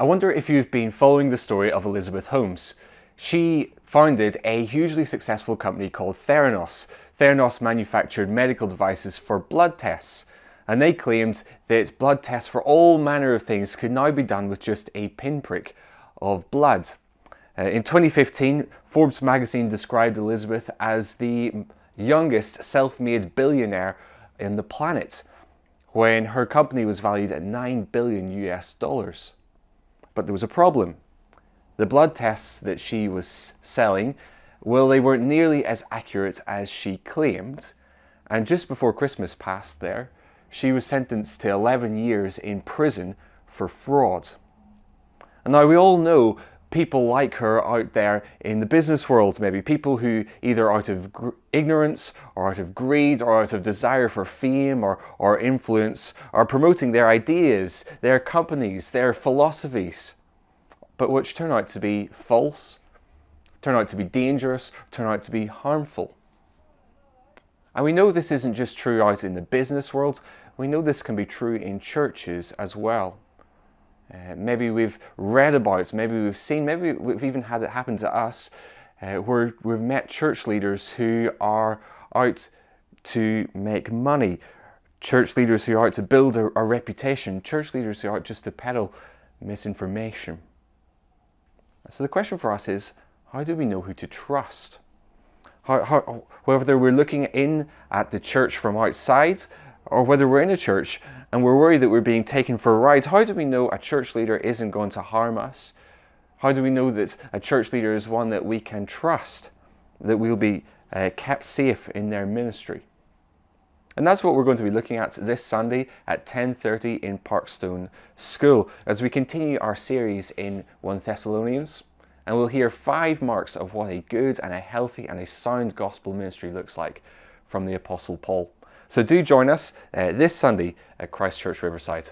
I wonder if you've been following the story of Elizabeth Holmes. She founded a hugely successful company called Theranos. Theranos manufactured medical devices for blood tests, and they claimed that blood tests for all manner of things could now be done with just a pinprick of blood. In 2015, Forbes magazine described Elizabeth as the youngest self-made billionaire in the planet, when her company was valued at $9 billion US. But there was a problem. The blood tests that she was selling, well, they weren't nearly as accurate as she claimed. And just before Christmas passed there, she was sentenced to 11 years in prison for fraud. And now we all know people like her out there in the business world, maybe people who either out of ignorance or out of greed or out of desire for fame or influence are promoting their ideas, their companies, their philosophies, but which turn out to be false, turn out to be dangerous, turn out to be harmful. And we know this isn't just true out in the business world, we know this can be true in churches as well. Maybe we've read about, maybe we've seen, maybe we've even had it happen to us, where we've met church leaders who are out to make money, church leaders who are out to build a reputation, church leaders who are out just to peddle misinformation. So the question for us is, how do we know who to trust? Whether we're looking in at the church from outside, or whether we're in a church and we're worried that we're being taken for a ride, how do we know a church leader isn't going to harm us? How do we know that a church leader is one that we can trust, that we'll be kept safe in their ministry? And that's what we're going to be looking at this Sunday at 10:30 in Parkstone School, as we continue our series in 1 Thessalonians. And we'll hear 5 marks of what a good and a healthy and a sound gospel ministry looks like from the Apostle Paul. So do join us this Sunday at Christ Church Riverside.